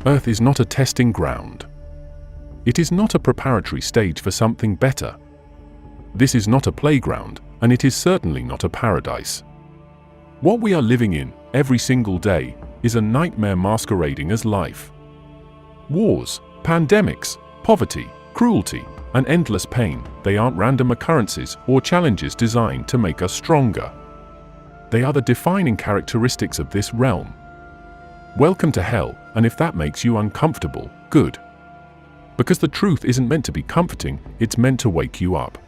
Earth is not a testing ground. It is not a preparatory stage for something better. This is not a playground, and it is certainly not a paradise. What we are living in, every single day, is a nightmare masquerading as life. Wars, pandemics, poverty, cruelty, and endless pain, they aren't random occurrences or challenges designed to make us stronger. They are the defining characteristics of this realm. Welcome to hell, and if that makes you uncomfortable, good. Because the truth isn't meant to be comforting, it's meant to wake you up.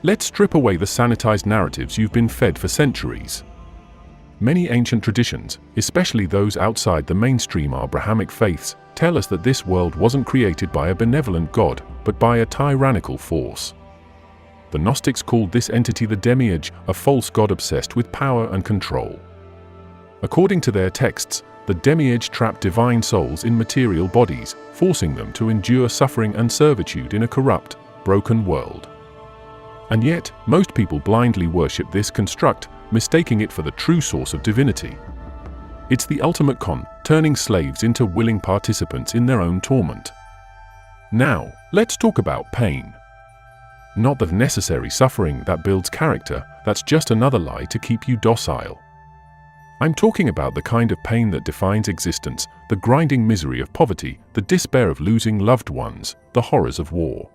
Let's strip away the sanitized narratives you've been fed for centuries. Many ancient traditions, especially those outside the mainstream Abrahamic faiths, tell us that this world wasn't created by a benevolent God, but by a tyrannical force. The Gnostics called this entity the demiurge, a false god obsessed with power and control. According to their texts, the demiurge trapped divine souls in material bodies, forcing them to endure suffering and servitude in a corrupt, broken world. And yet, most people blindly worship this construct, mistaking it for the true source of divinity. It's the ultimate con, turning slaves into willing participants in their own torment. Now, let's talk about pain. Not the necessary suffering that builds character, that's just another lie to keep you docile. I'm talking about the kind of pain that defines existence, the grinding misery of poverty, the despair of losing loved ones, the horrors of war.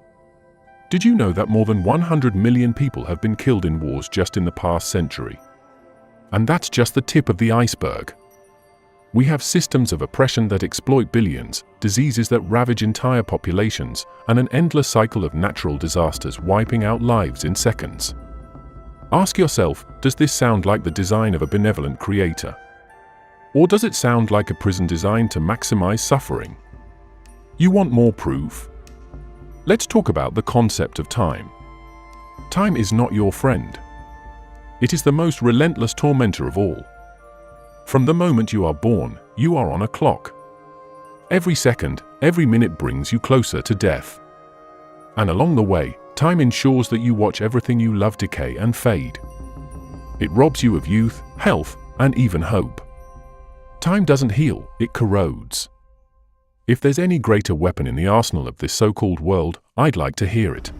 Did you know that more than 100 million people have been killed in wars just in the past century? And that's just the tip of the iceberg. We have systems of oppression that exploit billions, diseases that ravage entire populations, and an endless cycle of natural disasters wiping out lives in seconds. Ask yourself, does this sound like the design of a benevolent creator? Or does it sound like a prison designed to maximize suffering? You want more proof? Let's talk about the concept of time. Time is not your friend. It is the most relentless tormentor of all. From the moment you are born, you are on a clock. Every second, every minute brings you closer to death. And along the way, time ensures that you watch everything you love decay and fade. It robs you of youth, health, and even hope. Time doesn't heal, it corrodes. If there's any greater weapon in the arsenal of this so-called world, I'd like to hear it.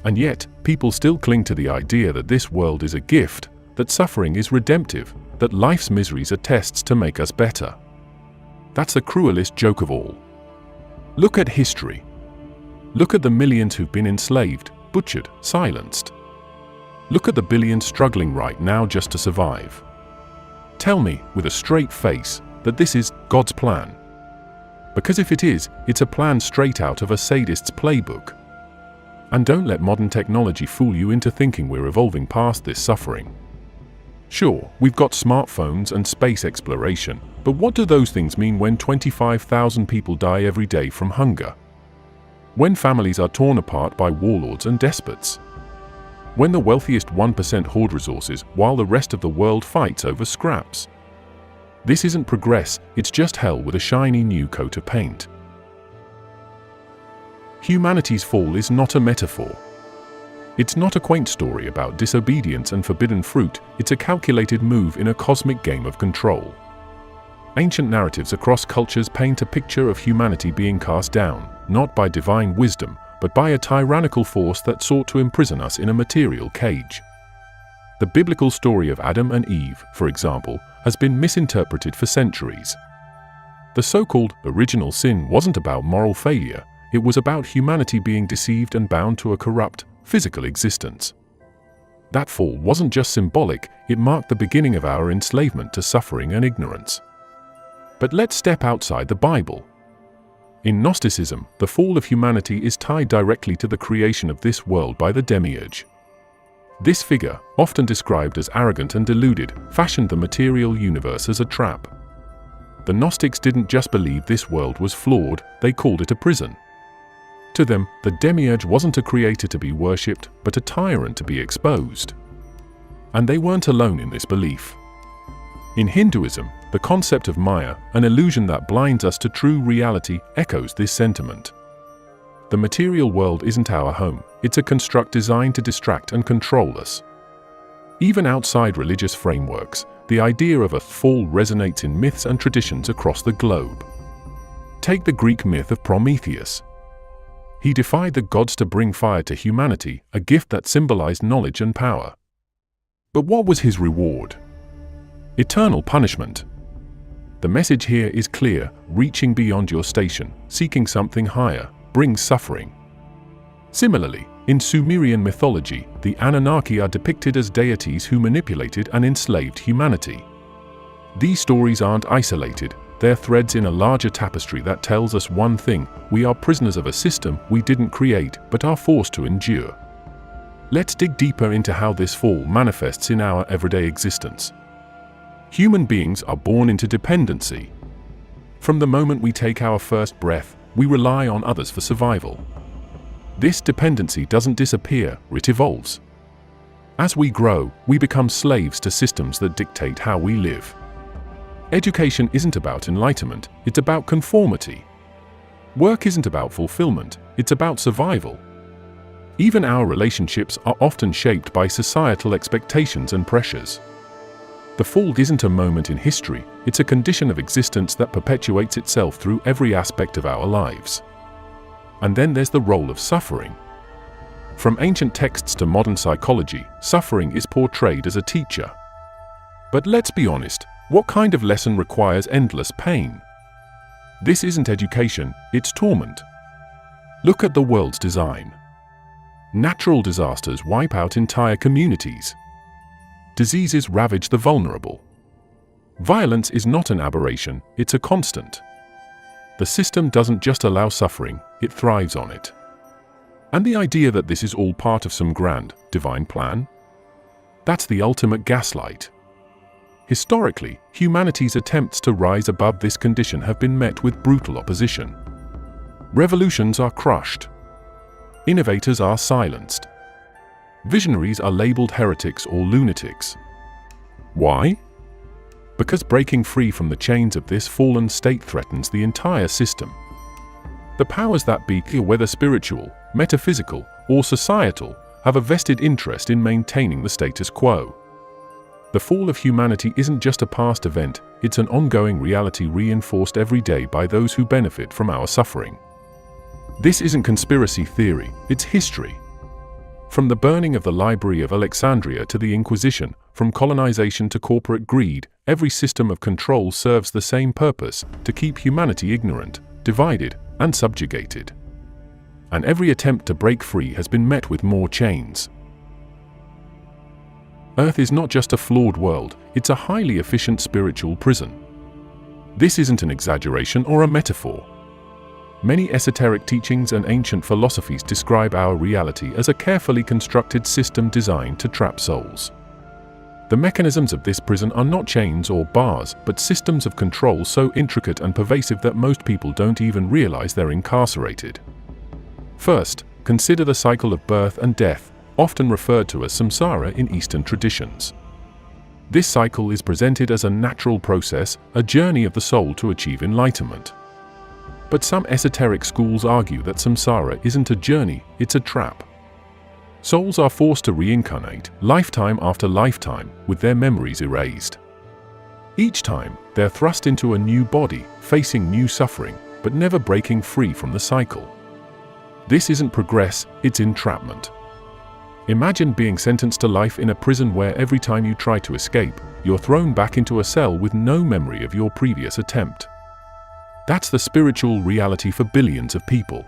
And yet, people still cling to the idea that this world is a gift, that suffering is redemptive, that life's miseries are tests to make us better. That's the cruelest joke of all. Look at history. Look at the millions who've been enslaved, butchered, silenced. Look at the billions struggling right now just to survive. Tell me, with a straight face, that this is God's plan. Because if it is, it's a plan straight out of a sadist's playbook. And don't let modern technology fool you into thinking we're evolving past this suffering. Sure, we've got smartphones and space exploration, but what do those things mean when 25,000 people die every day from hunger? When families are torn apart by warlords and despots? When the wealthiest 1% hoard resources while the rest of the world fights over scraps? This isn't progress, it's just hell with a shiny new coat of paint. Humanity's fall is not a metaphor. It's not a quaint story about disobedience and forbidden fruit, it's a calculated move in a cosmic game of control. Ancient narratives across cultures paint a picture of humanity being cast down, not by divine wisdom, but by a tyrannical force that sought to imprison us in a material cage. The biblical story of Adam and Eve, for example, has been misinterpreted for centuries. The so-called original sin wasn't about moral failure, it was about humanity being deceived and bound to a corrupt, physical existence. That fall wasn't just symbolic, it marked the beginning of our enslavement to suffering and ignorance. But let's step outside the Bible. In Gnosticism, the fall of humanity is tied directly to the creation of this world by the demiurge. This figure, often described as arrogant and deluded, fashioned the material universe as a trap. The Gnostics didn't just believe this world was flawed, they called it a prison. To them, the demiurge wasn't a creator to be worshipped, but a tyrant to be exposed. And they weren't alone in this belief. In Hinduism, the concept of Maya, an illusion that blinds us to true reality, echoes this sentiment. The material world isn't our home, it's a construct designed to distract and control us. Even outside religious frameworks, the idea of a fall resonates in myths and traditions across the globe. Take the Greek myth of Prometheus. He defied the gods to bring fire to humanity, a gift that symbolized knowledge and power. But what was his reward? Eternal punishment. The message here is clear: reaching beyond your station, seeking something higher, brings suffering. Similarly, in Sumerian mythology, the Anunnaki are depicted as deities who manipulated and enslaved humanity. These stories aren't isolated, they're threads in a larger tapestry that tells us one thing: we are prisoners of a system we didn't create but are forced to endure. Let's dig deeper into how this fall manifests in our everyday existence. Human beings are born into dependency. From the moment we take our first breath, we rely on others for survival. This dependency doesn't disappear, it evolves. As we grow, we become slaves to systems that dictate how we live. Education isn't about enlightenment, it's about conformity. Work isn't about fulfillment, it's about survival. Even our relationships are often shaped by societal expectations and pressures. The fall isn't a moment in history, it's a condition of existence that perpetuates itself through every aspect of our lives. And then there's the role of suffering. From ancient texts to modern psychology, suffering is portrayed as a teacher. But let's be honest, what kind of lesson requires endless pain? This isn't education, it's torment. Look at the world's design. Natural disasters wipe out entire communities. Diseases ravage the vulnerable. Violence is not an aberration, it's a constant. The system doesn't just allow suffering, it thrives on it. And the idea that this is all part of some grand, divine plan? That's the ultimate gaslight. Historically, humanity's attempts to rise above this condition have been met with brutal opposition. Revolutions are crushed. Innovators are silenced. Visionaries are labeled heretics or lunatics. Why? Because breaking free from the chains of this fallen state threatens the entire system. The powers that be, whether spiritual, metaphysical, or societal, have a vested interest in maintaining the status quo. The fall of humanity isn't just a past event, it's an ongoing reality reinforced every day by those who benefit from our suffering. This isn't conspiracy theory, it's history. From the burning of the Library of Alexandria to the Inquisition, from colonization to corporate greed, every system of control serves the same purpose: to keep humanity ignorant, divided, and subjugated. And every attempt to break free has been met with more chains. Earth is not just a flawed world, it's a highly efficient spiritual prison. This isn't an exaggeration or a metaphor. Many esoteric teachings and ancient philosophies describe our reality as a carefully constructed system designed to trap souls. The mechanisms of this prison are not chains or bars, but systems of control so intricate and pervasive that most people don't even realize they're incarcerated. First, consider the cycle of birth and death, often referred to as samsara in Eastern traditions. This cycle is presented as a natural process, a journey of the soul to achieve enlightenment. But some esoteric schools argue that samsara isn't a journey, it's a trap. Souls are forced to reincarnate, lifetime after lifetime, with their memories erased. Each time, they're thrust into a new body, facing new suffering, but never breaking free from the cycle. This isn't progress, it's entrapment. Imagine being sentenced to life in a prison where every time you try to escape, you're thrown back into a cell with no memory of your previous attempt. That's the spiritual reality for billions of people.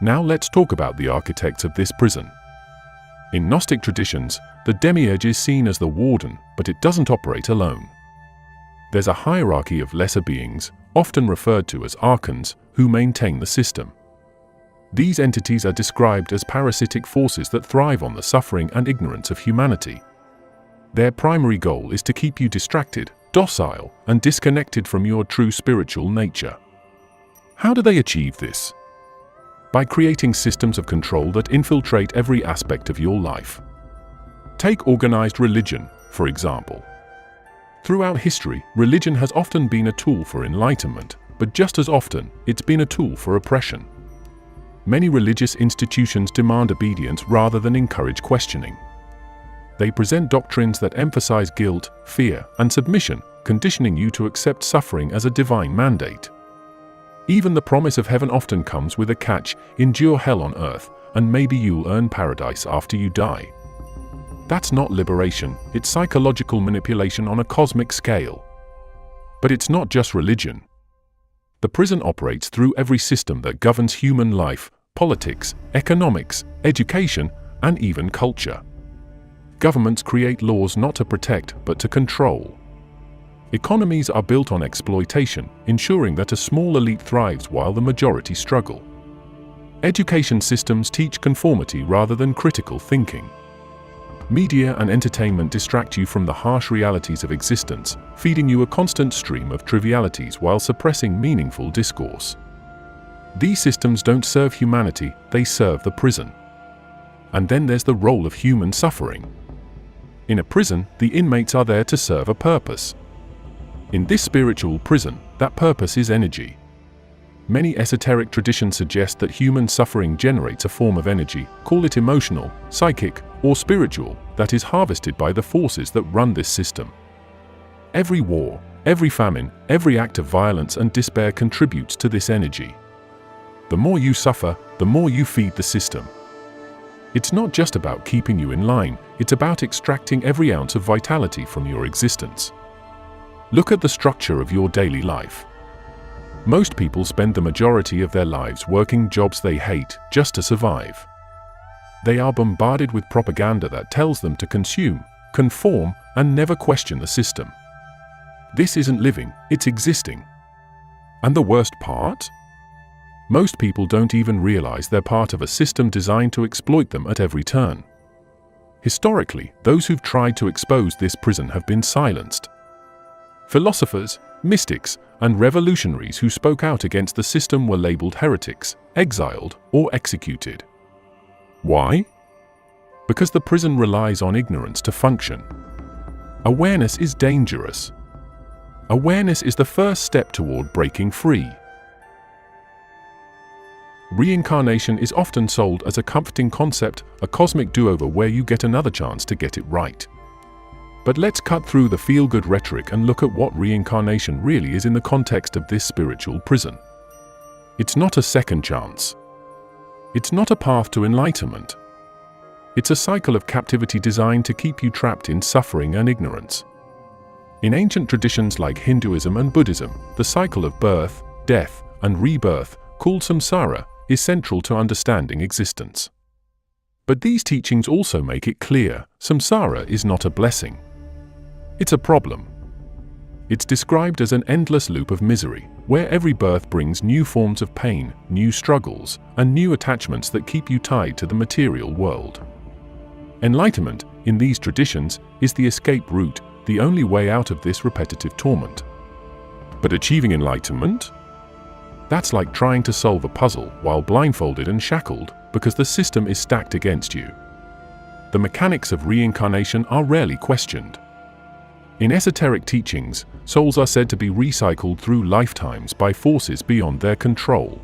Now let's talk about the architects of this prison. In Gnostic traditions, the demiurge is seen as the warden, but it doesn't operate alone. There's a hierarchy of lesser beings, often referred to as archons, who maintain the system. These entities are described as parasitic forces that thrive on the suffering and ignorance of humanity. Their primary goal is to keep you distracted, docile, and disconnected from your true spiritual nature. How do they achieve this? By creating systems of control that infiltrate every aspect of your life. Take organized religion, for example. Throughout history, religion has often been a tool for enlightenment, but just as often, it's been a tool for oppression. Many religious institutions demand obedience rather than encourage questioning. They present doctrines that emphasize guilt, fear, and submission, conditioning you to accept suffering as a divine mandate. Even the promise of heaven often comes with a catch: endure hell on earth, and maybe you'll earn paradise after you die. That's not liberation, it's psychological manipulation on a cosmic scale. But it's not just religion. The prison operates through every system that governs human life: politics, economics, education, and even culture. Governments create laws not to protect but to control. Economies are built on exploitation, ensuring that a small elite thrives while the majority struggle. Education systems teach conformity rather than critical thinking. Media and entertainment distract you from the harsh realities of existence, feeding you a constant stream of trivialities while suppressing meaningful discourse. These systems don't serve humanity, they serve the prison. And then there's the role of human suffering. In a prison, the inmates are there to serve a purpose. In this spiritual prison, that purpose is energy. Many esoteric traditions suggest that human suffering generates a form of energy, call it emotional, psychic, or spiritual, that is harvested by the forces that run this system. Every war, every famine, every act of violence and despair contributes to this energy. The more you suffer, the more you feed the system. It's not just about keeping you in line, it's about extracting every ounce of vitality from your existence. Look at the structure of your daily life. Most people spend the majority of their lives working jobs they hate just to survive. They are bombarded with propaganda that tells them to consume, conform, and never question the system. This isn't living, it's existing. And the worst part? Most people don't even realize they're part of a system designed to exploit them at every turn. Historically, those who've tried to expose this prison have been silenced. Philosophers, mystics, and revolutionaries who spoke out against the system were labeled heretics, exiled, or executed. Why? Because the prison relies on ignorance to function. Awareness is dangerous. Awareness is the first step toward breaking free. Reincarnation is often sold as a comforting concept, a cosmic do-over where you get another chance to get it right. But let's cut through the feel-good rhetoric and look at what reincarnation really is in the context of this spiritual prison. It's not a second chance. It's not a path to enlightenment. It's a cycle of captivity designed to keep you trapped in suffering and ignorance. In ancient traditions like Hinduism and Buddhism, the cycle of birth, death, and rebirth, called samsara, is central to understanding existence. But these teachings also make it clear, samsara is not a blessing. It's a problem. It's described as an endless loop of misery, where every birth brings new forms of pain, new struggles, and new attachments that keep you tied to the material world. Enlightenment, in these traditions, is the escape route, the only way out of this repetitive torment. But achieving enlightenment? That's like trying to solve a puzzle while blindfolded and shackled, because the system is stacked against you. The mechanics of reincarnation are rarely questioned. In esoteric teachings, souls are said to be recycled through lifetimes by forces beyond their control.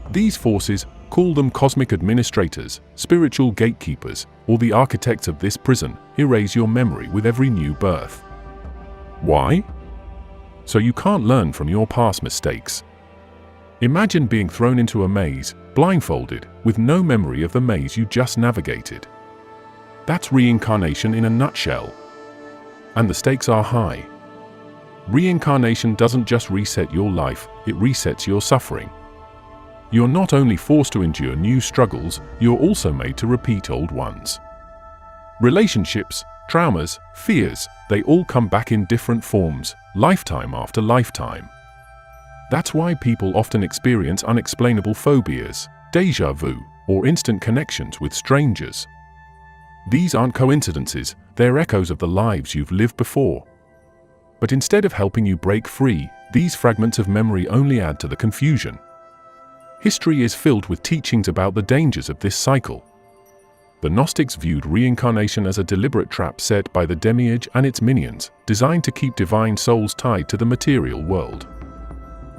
These forces, call them cosmic administrators, spiritual gatekeepers, or the architects of this prison, erase your memory with every new birth. Why? So you can't learn from your past mistakes. Imagine being thrown into a maze, blindfolded, with no memory of the maze you just navigated. That's reincarnation in a nutshell. And the stakes are high. Reincarnation doesn't just reset your life, it resets your suffering. You're not only forced to endure new struggles, you're also made to repeat old ones. Relationships, traumas, fears, they all come back in different forms, lifetime after lifetime. That's why people often experience unexplainable phobias, déjà vu, or instant connections with strangers. These aren't coincidences, they're echoes of the lives you've lived before. But instead of helping you break free, these fragments of memory only add to the confusion. History is filled with teachings about the dangers of this cycle. The Gnostics viewed reincarnation as a deliberate trap set by the demiurge and its minions, designed to keep divine souls tied to the material world.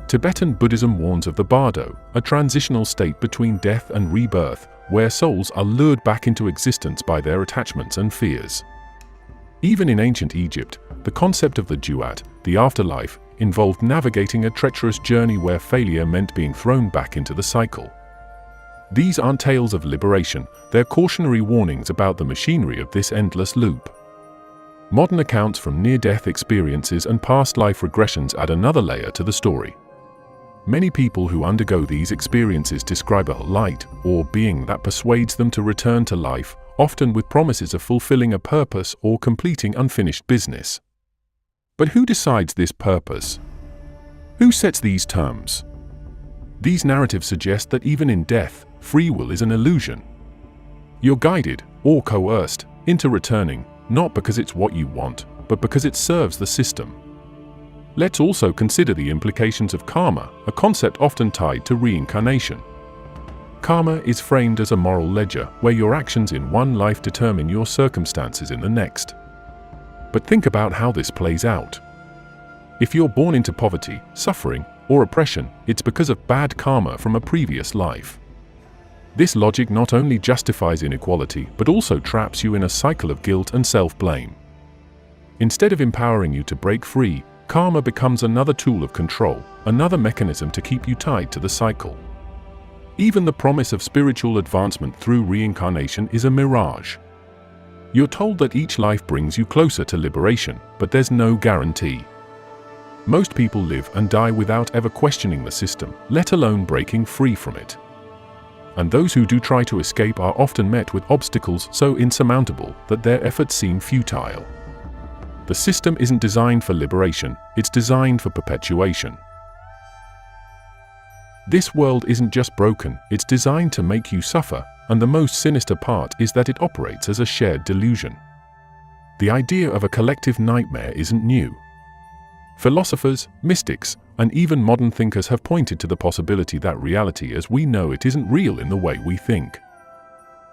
Tibetan Buddhism warns of the bardo, a transitional state between death and rebirth, where souls are lured back into existence by their attachments and fears. Even in ancient Egypt, the concept of the duat, the afterlife, involved navigating a treacherous journey where failure meant being thrown back into the cycle. These aren't tales of liberation, they're cautionary warnings about the machinery of this endless loop. Modern accounts from near-death experiences and past life regressions add another layer to the story. Many people who undergo these experiences describe a light or being that persuades them to return to life, often with promises of fulfilling a purpose or completing unfinished business. But who decides this purpose? Who sets these terms? These narratives suggest that even in death, free will is an illusion. You're guided, or coerced, into returning, not because it's what you want, but because it serves the system. Let's also consider the implications of karma, a concept often tied to reincarnation. Karma is framed as a moral ledger where your actions in one life determine your circumstances in the next. But think about how this plays out. If you're born into poverty, suffering, or oppression, it's because of bad karma from a previous life. This logic not only justifies inequality but also traps you in a cycle of guilt and self-blame. Instead of empowering you to break free, karma becomes another tool of control, another mechanism to keep you tied to the cycle. Even the promise of spiritual advancement through reincarnation is a mirage. You're told that each life brings you closer to liberation, but there's no guarantee. Most people live and die without ever questioning the system, let alone breaking free from it. And those who do try to escape are often met with obstacles so insurmountable that their efforts seem futile. The system isn't designed for liberation, it's designed for perpetuation. This world isn't just broken, it's designed to make you suffer, and the most sinister part is that it operates as a shared delusion. The idea of a collective nightmare isn't new. Philosophers, mystics, and even modern thinkers have pointed to the possibility that reality as we know it isn't real in the way we think.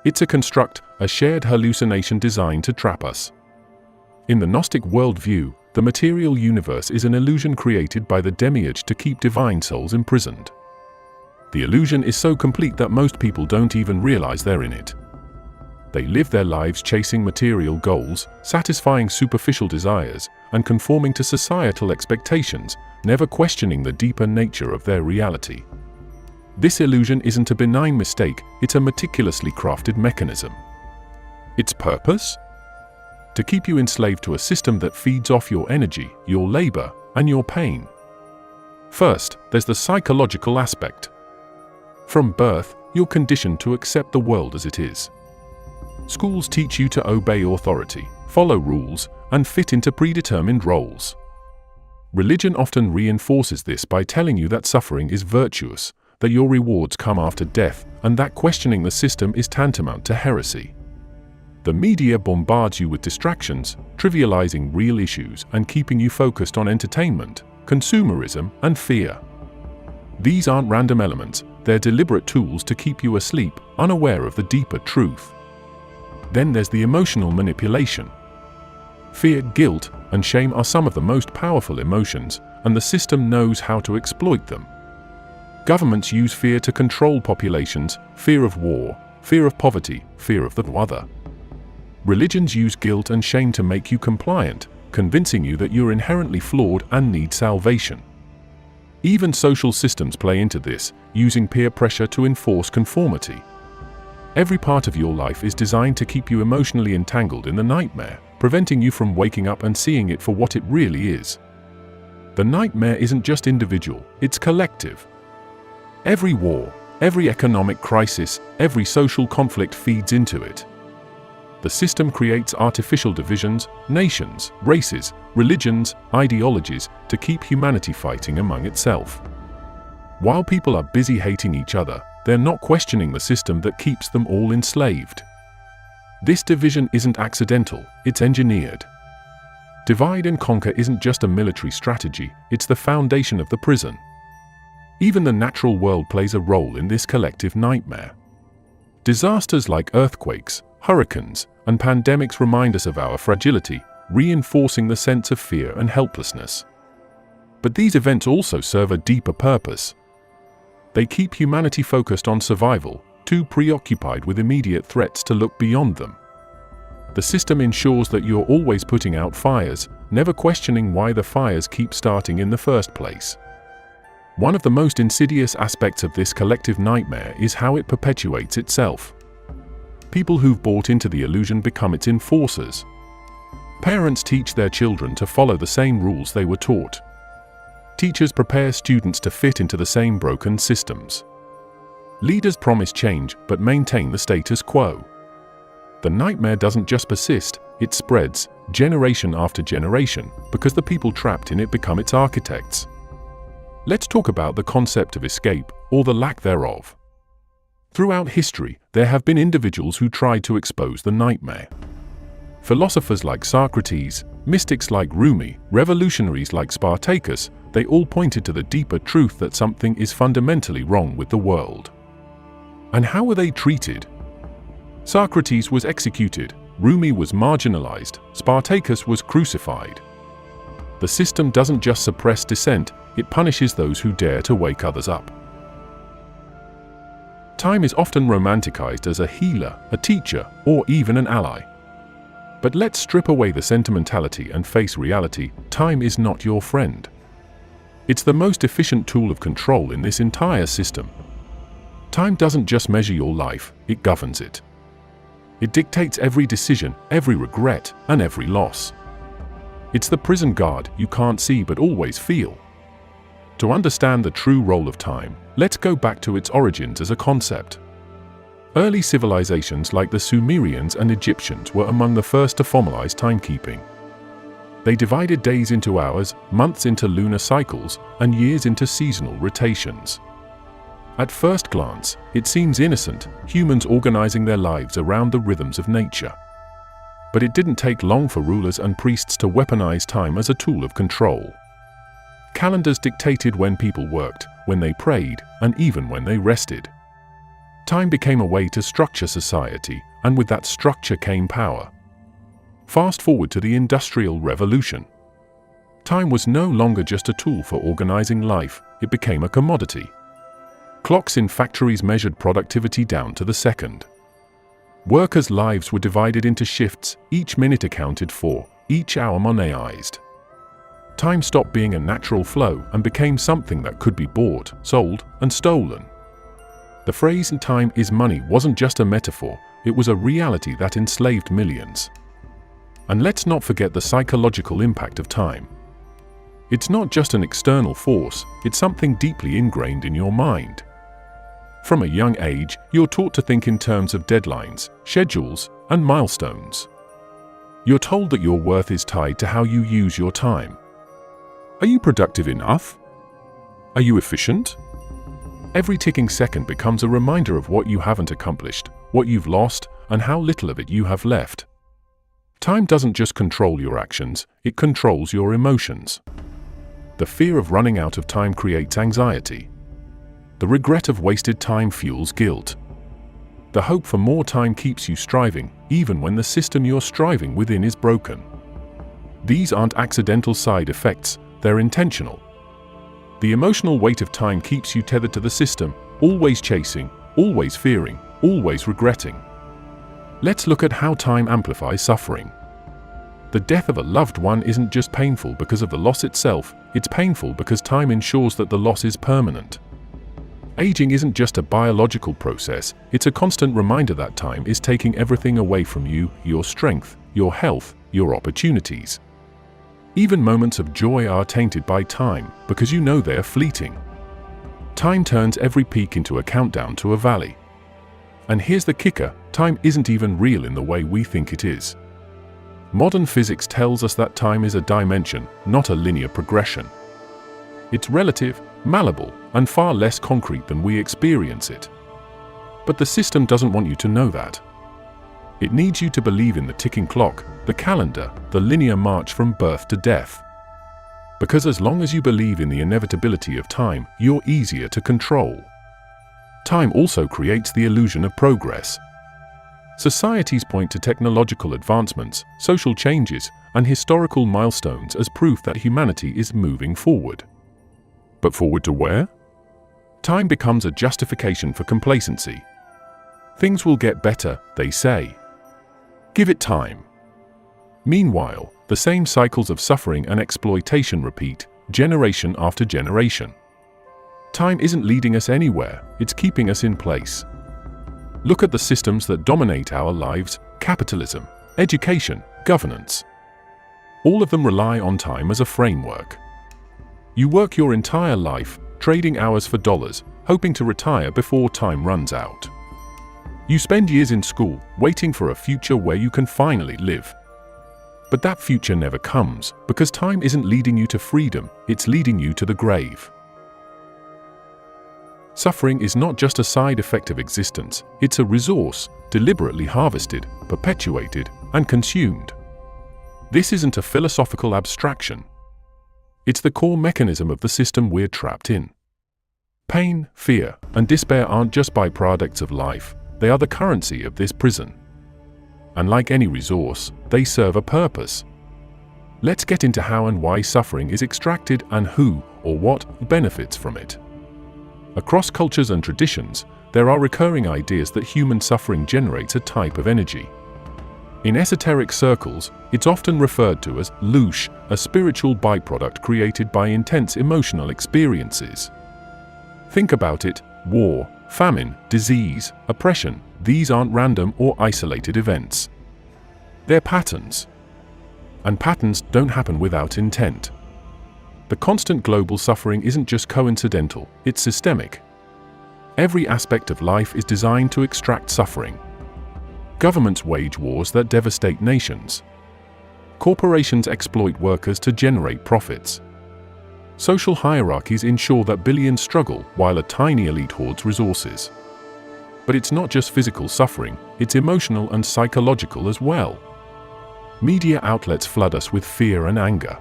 It's a construct, a shared hallucination designed to trap us. In the Gnostic worldview, the material universe is an illusion created by the demiurge to keep divine souls imprisoned. The illusion is so complete that most people don't even realize they're in it. They live their lives chasing material goals, satisfying superficial desires, and conforming to societal expectations, never questioning the deeper nature of their reality. This illusion isn't a benign mistake, it's a meticulously crafted mechanism. Its purpose? To keep you enslaved to a system that feeds off your energy, your labor, and your pain. First, there's the psychological aspect. From birth, you're conditioned to accept the world as it is. Schools teach you to obey authority, follow rules, and fit into predetermined roles. Religion often reinforces this by telling you that suffering is virtuous, that your rewards come after death, and that questioning the system is tantamount to heresy. The media bombards you with distractions, trivializing real issues and keeping you focused on entertainment, consumerism, and fear. These aren't random elements, they're deliberate tools to keep you asleep, unaware of the deeper truth. Then there's the emotional manipulation. Fear, guilt, and shame are some of the most powerful emotions, and the system knows how to exploit them. Governments use fear to control populations, fear of war, fear of poverty, fear of the other. Religions use guilt and shame to make you compliant, convincing you that you're inherently flawed and need salvation. Even social systems play into this, using peer pressure to enforce conformity. Every part of your life is designed to keep you emotionally entangled in the nightmare, preventing you from waking up and seeing it for what it really is. The nightmare isn't just individual, it's collective. Every war, every economic crisis, every social conflict feeds into it. The system creates artificial divisions, nations, races, religions, ideologies to keep humanity fighting among itself. While people are busy hating each other, they're not questioning the system that keeps them all enslaved. This division isn't accidental, it's engineered. Divide and conquer isn't just a military strategy, it's the foundation of the prison. Even the natural world plays a role in this collective nightmare. Disasters like earthquakes, hurricanes, and pandemics remind us of our fragility, reinforcing the sense of fear and helplessness. But these events also serve a deeper purpose. They keep humanity focused on survival, too preoccupied with immediate threats to look beyond them. The system ensures that you're always putting out fires, never questioning why the fires keep starting in the first place. One of the most insidious aspects of this collective nightmare is how it perpetuates itself. People who've bought into the illusion become its enforcers. Parents teach their children to follow the same rules they were taught. Teachers prepare students to fit into the same broken systems. Leaders promise change but maintain the status quo. The nightmare doesn't just persist, it spreads, generation after generation, because the people trapped in it become its architects. Let's talk about the concept of escape, or the lack thereof. Throughout history, there have been individuals who tried to expose the nightmare. Philosophers like Socrates, mystics like Rumi, revolutionaries like Spartacus, they all pointed to the deeper truth that something is fundamentally wrong with the world. And how were they treated? Socrates was executed, Rumi was marginalized, Spartacus was crucified. The system doesn't just suppress dissent, it punishes those who dare to wake others up. Time is often romanticized as a healer, a teacher, or even an ally. But let's strip away the sentimentality and face reality. Time is not your friend. It's the most efficient tool of control in this entire system. Time doesn't just measure your life, it governs it. It dictates every decision, every regret, and every loss. It's the prison guard you can't see but always feel. To understand the true role of time, let's go back to its origins as a concept. Early civilizations like the Sumerians and Egyptians were among the first to formalize timekeeping. They divided days into hours, months into lunar cycles, and years into seasonal rotations. At first glance, it seems innocent, humans organizing their lives around the rhythms of nature. But it didn't take long for rulers and priests to weaponize time as a tool of control. Calendars dictated when people worked, when they prayed, and even when they rested. Time became a way to structure society, and with that structure came power. Fast forward to the Industrial Revolution. Time was no longer just a tool for organizing life, it became a commodity. Clocks in factories measured productivity down to the second. Workers' lives were divided into shifts, each minute accounted for, each hour monetized. Time stopped being a natural flow and became something that could be bought, sold, and stolen. The phrase "time is money" wasn't just a metaphor, it was a reality that enslaved millions. And let's not forget the psychological impact of time. It's not just an external force, it's something deeply ingrained in your mind. From a young age, you're taught to think in terms of deadlines, schedules, and milestones. You're told that your worth is tied to how you use your time. Are you productive enough? Are you efficient? Every ticking second becomes a reminder of what you haven't accomplished, what you've lost, and how little of it you have left. Time doesn't just control your actions, it controls your emotions. The fear of running out of time creates anxiety. The regret of wasted time fuels guilt. The hope for more time keeps you striving, even when the system you're striving within is broken. These aren't accidental side effects, they're intentional. The emotional weight of time keeps you tethered to the system, always chasing, always fearing, always regretting. Let's look at how time amplifies suffering. The death of a loved one isn't just painful because of the loss itself, it's painful because time ensures that the loss is permanent. Aging isn't just a biological process, it's a constant reminder that time is taking everything away from you, your strength, your health, your opportunities. Even moments of joy are tainted by time, because you know they're fleeting. Time turns every peak into a countdown to a valley. And here's the kicker, time isn't even real in the way we think it is. Modern physics tells us that time is a dimension, not a linear progression. It's relative, malleable, and far less concrete than we experience it. But the system doesn't want you to know that. It needs you to believe in the ticking clock, the calendar, the linear march from birth to death. Because as long as you believe in the inevitability of time, you're easier to control. Time also creates the illusion of progress. Societies point to technological advancements, social changes, and historical milestones as proof that humanity is moving forward. But forward to where? Time becomes a justification for complacency. Things will get better, they say. Give it time. Meanwhile, the same cycles of suffering and exploitation repeat, generation after generation. Time isn't leading us anywhere, it's keeping us in place. Look at the systems that dominate our lives: capitalism, education, governance. All of them rely on time as a framework. You work your entire life, trading hours for dollars, hoping to retire before time runs out. You spend years in school, waiting for a future where you can finally live. But that future never comes, because time isn't leading you to freedom, it's leading you to the grave. Suffering is not just a side effect of existence, it's a resource, deliberately harvested, perpetuated, and consumed. This isn't a philosophical abstraction. It's the core mechanism of the system we're trapped in. Pain, fear, and despair aren't just byproducts of life, they are the currency of this prison. And like any resource, they serve a purpose. Let's get into how and why suffering is extracted and who, or what, benefits from it. Across cultures and traditions, there are recurring ideas that human suffering generates a type of energy. In esoteric circles, it's often referred to as louche, a spiritual byproduct created by intense emotional experiences. Think about it: war, famine, disease, oppression, these aren't random or isolated events. They're patterns. And patterns don't happen without intent. The constant global suffering isn't just coincidental, it's systemic. Every aspect of life is designed to extract suffering. Governments wage wars that devastate nations. Corporations exploit workers to generate profits. Social hierarchies ensure that billions struggle while a tiny elite hoards resources. But it's not just physical suffering, it's emotional and psychological as well. Media outlets flood us with fear and anger.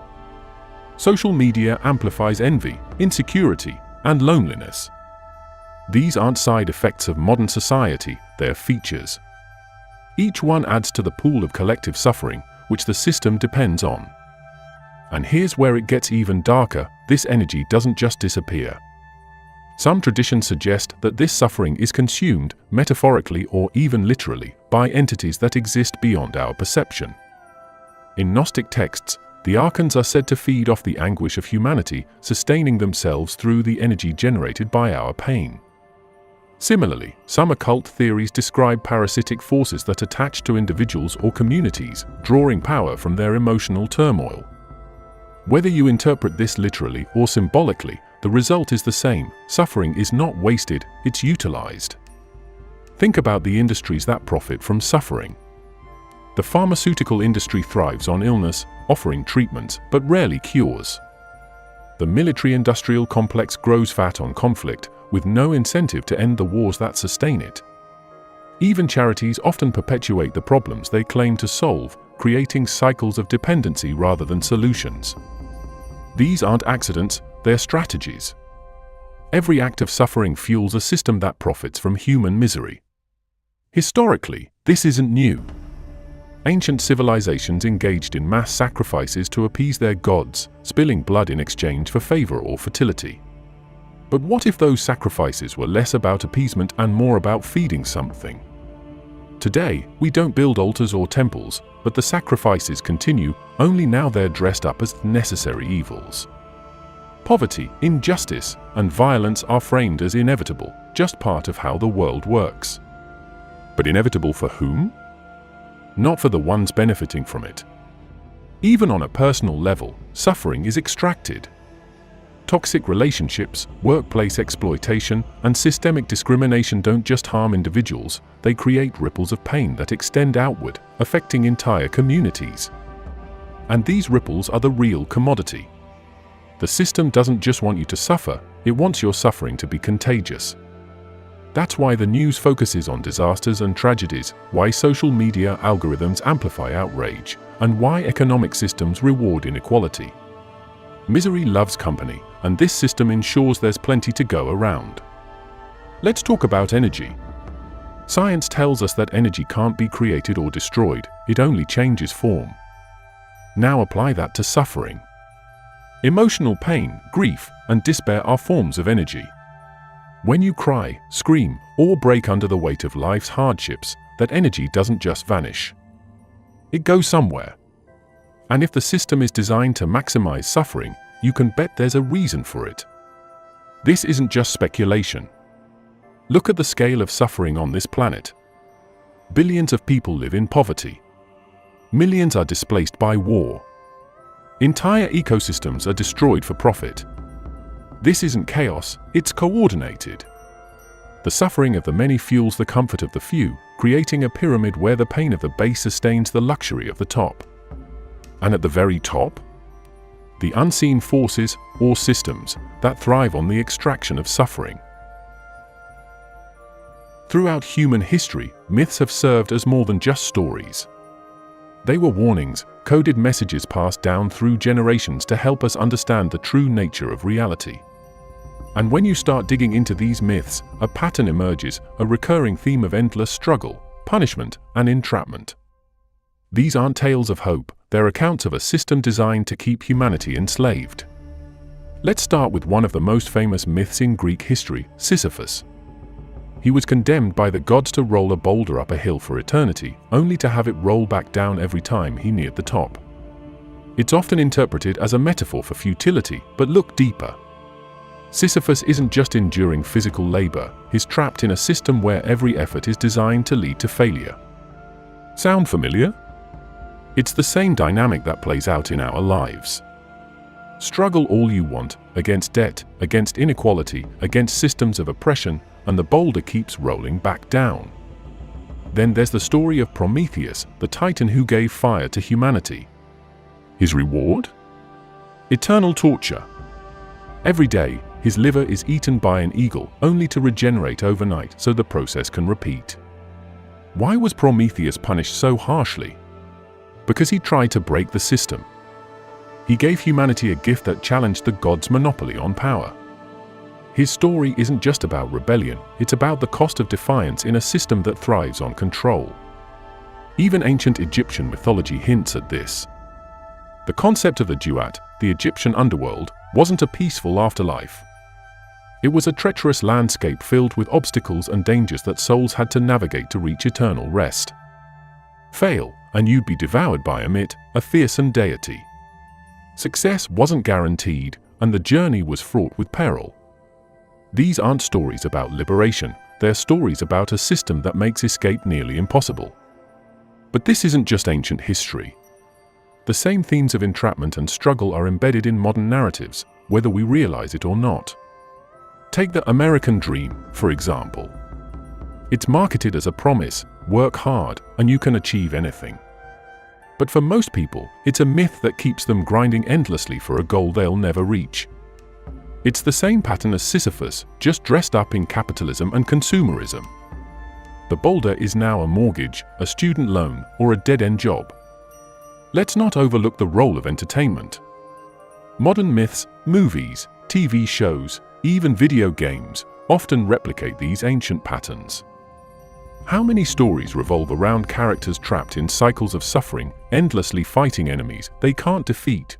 Social media amplifies envy, insecurity, and loneliness. These aren't side effects of modern society, they're features. Each one adds to the pool of collective suffering, which the system depends on. And here's where it gets even darker: this energy doesn't just disappear. Some traditions suggest that this suffering is consumed, metaphorically or even literally, by entities that exist beyond our perception. In Gnostic texts, the archons are said to feed off the anguish of humanity, sustaining themselves through the energy generated by our pain. Similarly, some occult theories describe parasitic forces that attach to individuals or communities, drawing power from their emotional turmoil. Whether you interpret this literally or symbolically, the result is the same: suffering is not wasted, it's utilized. Think about the industries that profit from suffering. The pharmaceutical industry thrives on illness, offering treatments but rarely cures. The military-industrial complex grows fat on conflict, with no incentive to end the wars that sustain it. Even charities often perpetuate the problems they claim to solve, creating cycles of dependency rather than solutions. These aren't accidents, they're strategies. Every act of suffering fuels a system that profits from human misery. Historically, this isn't new. Ancient civilizations engaged in mass sacrifices to appease their gods, spilling blood in exchange for favor or fertility. But what if those sacrifices were less about appeasement and more about feeding something? Today, we don't build altars or temples, but the sacrifices continue, only now they're dressed up as necessary evils. Poverty, injustice, and violence are framed as inevitable, just part of how the world works. But inevitable for whom? Not for the ones benefiting from it. Even on a personal level, suffering is extracted. Toxic relationships, workplace exploitation, and systemic discrimination don't just harm individuals, they create ripples of pain that extend outward, affecting entire communities. And these ripples are the real commodity. The system doesn't just want you to suffer, it wants your suffering to be contagious. That's why the news focuses on disasters and tragedies, why social media algorithms amplify outrage, and why economic systems reward inequality. Misery loves company, and this system ensures there's plenty to go around. Let's talk about energy. Science tells us that energy can't be created or destroyed, it only changes form. Now apply that to suffering. Emotional pain, grief, and despair are forms of energy. When you cry, scream, or break under the weight of life's hardships, that energy doesn't just vanish. It goes somewhere. And if the system is designed to maximize suffering, you can bet there's a reason for it. This isn't just speculation. Look at the scale of suffering on this planet. Billions of people live in poverty. Millions are displaced by war. Entire ecosystems are destroyed for profit. This isn't chaos, it's coordinated. The suffering of the many fuels the comfort of the few, creating a pyramid where the pain of the base sustains the luxury of the top. And at the very top? The unseen forces, or systems, that thrive on the extraction of suffering. Throughout human history, myths have served as more than just stories. They were warnings, coded messages passed down through generations to help us understand the true nature of reality. And when you start digging into these myths, a pattern emerges, a recurring theme of endless struggle, punishment, and entrapment. These aren't tales of hope, they're accounts of a system designed to keep humanity enslaved. Let's start with one of the most famous myths in Greek history, Sisyphus. He was condemned by the gods to roll a boulder up a hill for eternity, only to have it roll back down every time he neared the top. It's often interpreted as a metaphor for futility, but look deeper. Sisyphus isn't just enduring physical labor, he's trapped in a system where every effort is designed to lead to failure. Sound familiar? It's the same dynamic that plays out in our lives. Struggle all you want, against debt, against inequality, against systems of oppression, and the boulder keeps rolling back down. Then there's the story of Prometheus, the titan who gave fire to humanity. His reward? Eternal torture. Every day, his liver is eaten by an eagle, only to regenerate overnight so the process can repeat. Why was Prometheus punished so harshly? Because he tried to break the system. He gave humanity a gift that challenged the gods' monopoly on power. His story isn't just about rebellion, it's about the cost of defiance in a system that thrives on control. Even ancient Egyptian mythology hints at this. The concept of the duat, the Egyptian underworld, wasn't a peaceful afterlife. It was a treacherous landscape filled with obstacles and dangers that souls had to navigate to reach eternal rest. Fail, and you'd be devoured by Amit, a fearsome deity. Success wasn't guaranteed, and the journey was fraught with peril. These aren't stories about liberation, they're stories about a system that makes escape nearly impossible. But this isn't just ancient history. The same themes of entrapment and struggle are embedded in modern narratives, whether we realize it or not. Take the American dream, for example. It's marketed as a promise, work hard, and you can achieve anything. But for most people, it's a myth that keeps them grinding endlessly for a goal they'll never reach. It's the same pattern as Sisyphus, just dressed up in capitalism and consumerism. The boulder is now a mortgage, a student loan, or a dead-end job. Let's not overlook the role of entertainment. Modern myths, movies, TV shows, even video games, often replicate these ancient patterns. How many stories revolve around characters trapped in cycles of suffering, endlessly fighting enemies they can't defeat?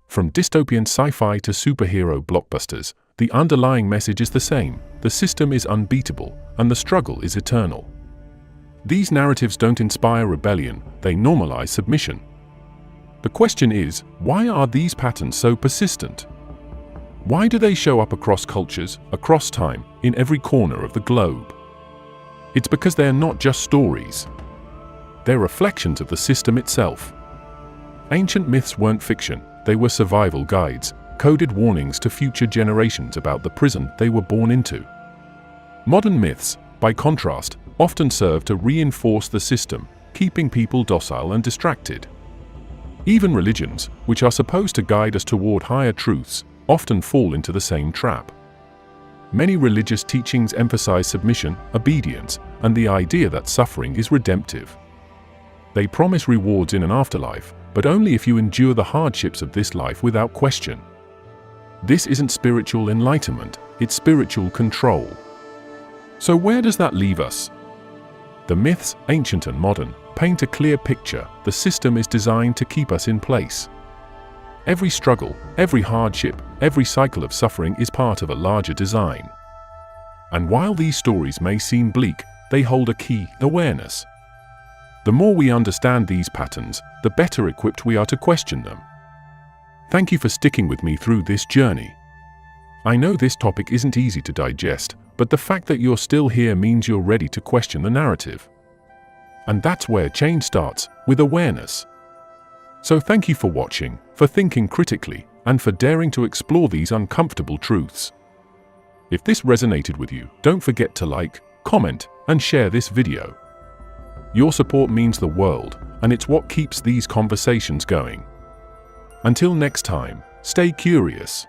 From dystopian sci-fi to superhero blockbusters, the underlying message is the same: the system is unbeatable, and the struggle is eternal. These narratives don't inspire rebellion, they normalize submission. The question is, why are these patterns so persistent? Why do they show up across cultures, across time, in every corner of the globe? It's because they're not just stories. They're reflections of the system itself. Ancient myths weren't fiction, they were survival guides, coded warnings to future generations about the prison they were born into. Modern myths, by contrast, often serve to reinforce the system, keeping people docile and distracted. Even religions, which are supposed to guide us toward higher truths, often fall into the same trap. Many religious teachings emphasize submission, obedience, and the idea that suffering is redemptive. They promise rewards in an afterlife, but only if you endure the hardships of this life without question. This isn't spiritual enlightenment, it's spiritual control. So where does that leave us? The myths, ancient and modern, paint a clear picture: the system is designed to keep us in place. Every struggle, every hardship, every cycle of suffering is part of a larger design. And while these stories may seem bleak, they hold a key: awareness. The more we understand these patterns, the better equipped we are to question them. Thank you for sticking with me through this journey. I know this topic isn't easy to digest, but the fact that you're still here means you're ready to question the narrative. And that's where change starts, with awareness. So thank you for watching, for thinking critically, and for daring to explore these uncomfortable truths. If this resonated with you, don't forget to like, comment, and share this video. Your support means the world, and it's what keeps these conversations going. Until next time, stay curious.